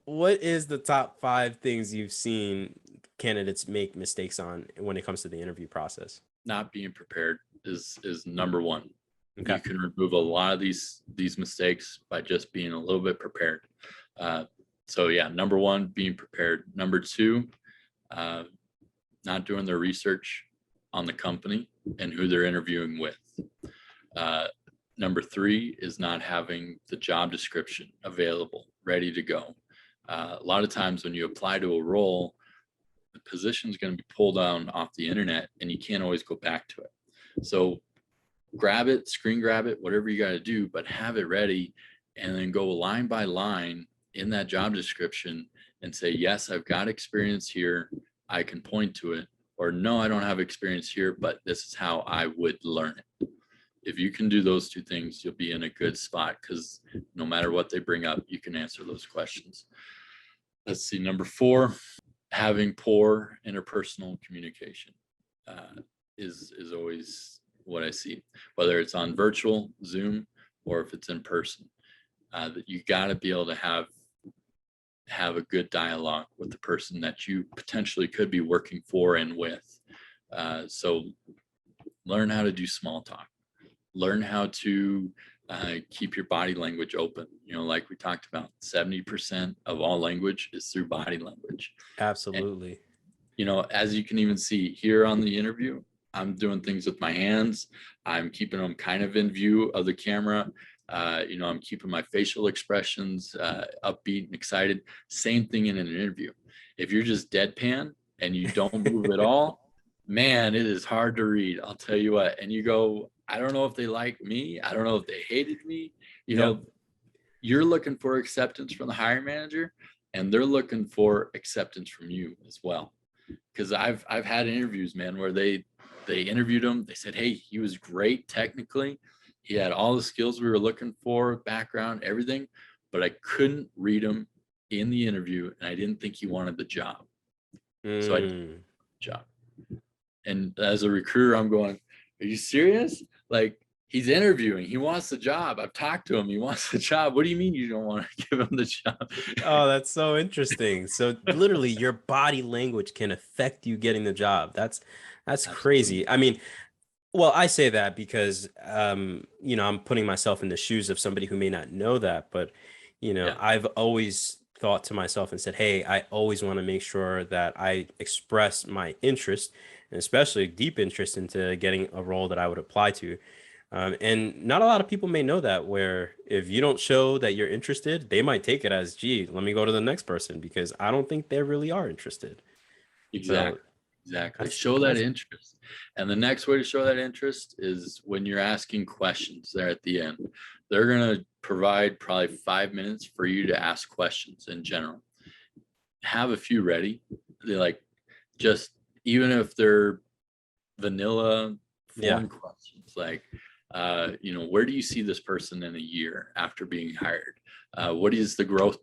what is the top 5 things you've seen candidates make mistakes on when it comes to the interview process? Not being prepared is number one. Okay. You can remove a lot of these mistakes by just being a little bit prepared. So yeah, number one, being prepared. Number two, not doing their research on the company and who they're interviewing with. Number three is not having the job description available, ready to go. A lot of times when you apply to a role, the position is going to be pulled down off the internet and you can't always go back to it. So grab it, screen grab it, whatever you got to do, but have it ready and then go line by line in that job description and say, yes, I've got experience here. I can point to it. Or no, I don't have experience here, but this is how I would learn it. If you can do those two things, you'll be in a good spot because no matter what they bring up, you can answer those questions. Let's see, number 4, having poor interpersonal communication is always what I see, whether it's on virtual Zoom or if it's in person. That you got to be able to have a good dialogue with the person that you potentially could be working for and with. So learn how to do small talk. Learn how to keep your body language open. You know, like we talked about, 70% of all language is through body language. Absolutely. And, you know, as you can even see here on the interview, I'm doing things with my hands. I'm keeping them kind of in view of the camera. You know, I'm keeping my facial expressions upbeat and excited. Same thing in an interview. If you're just deadpan and you don't move at all, man, it is hard to read. I'll tell you what. And you go, I don't know if they like me. I don't know if they hated me. You know, you're looking for acceptance from the hiring manager, and they're looking for acceptance from you as well. Because I've had interviews, man, where they interviewed him. They said, hey, he was great technically. He had all the skills we were looking for, background, everything, but I couldn't read him in the interview, and I didn't think he wanted the job. So I didn't want the job. And as a recruiter, I'm going, are you serious? Like, he's interviewing. He wants the job. I've talked to him. He wants the job. What do you mean you don't want to give him the job? Oh, that's so interesting. So literally your body language can affect you getting the job. That's crazy. I mean, well, I say that because you know, I'm putting myself in the shoes of somebody who may not know that, but you know, Yeah. I've always thought to myself and said, "Hey, I always want to make sure that I express my interest, and especially deep interest into getting a role that I would apply to." And not a lot of people may know that, where if you don't show that you're interested, they might take it as, gee, let me go to the next person because I don't think they really are interested. So Exactly. that's Show that that's interest. And the next way to show that interest is when you're asking questions there at the end. They're going to provide probably 5 minutes for you to ask questions in general. Have a few ready. They like, just even if they're vanilla yeah. form questions, like, you know, where do you see this person in a year after being hired? What is the growth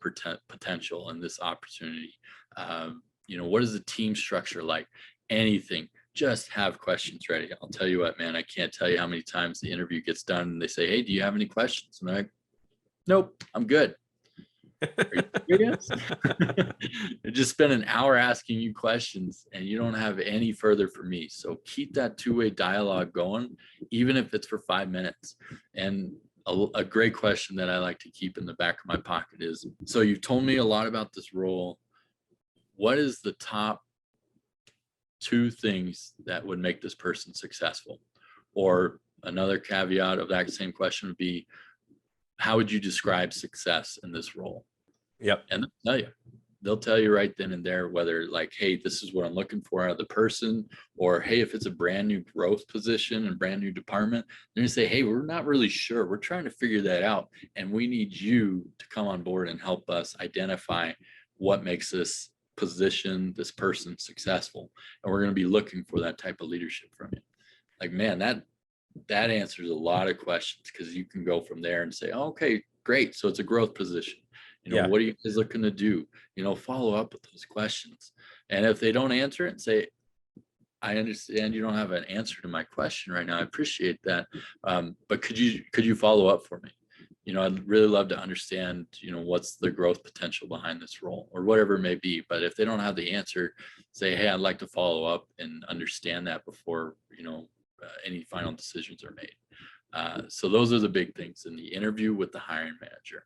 potential in this opportunity? You know, what is the team structure like? Anything. Just have questions ready. I'll tell you what, man, I can't tell you how many times the interview gets done and they say, hey, do you have any questions? And I'm like, nope, I'm good. Are you serious? Just spend an hour asking you questions and you don't have any further for me. So keep that two-way dialogue going, even if it's for 5 minutes. And a great question that I like to keep in the back of my pocket is, so you've told me a lot about this role. What is the top 2 things that would make this person successful? Or another caveat of that same question would be, how would you describe success in this role? Yep. And they'll tell you right then and there, whether like, hey, this is what I'm looking for out of the person, or hey, if it's a brand new growth position and brand new department, they're gonna say, hey, we're not really sure. We're trying to figure that out. And we need you to come on board and help us identify what makes this position, this person successful. And we're going to be looking for that type of leadership from you. Like, man, that answers a lot of questions, because you can go from there and say, oh, okay, great. So it's a growth position. You know, Yeah. what are you guys looking to do? You know, follow up with those questions. And if they don't answer it, and say, I understand you don't have an answer to my question right now. I appreciate that. But could you follow up for me? I'd really love to understand, what's the growth potential behind this role or whatever it may be. But if they don't have the answer, say, hey, I'd like to follow up and understand that before, any final decisions are made. So those are the big things in the interview with the hiring manager.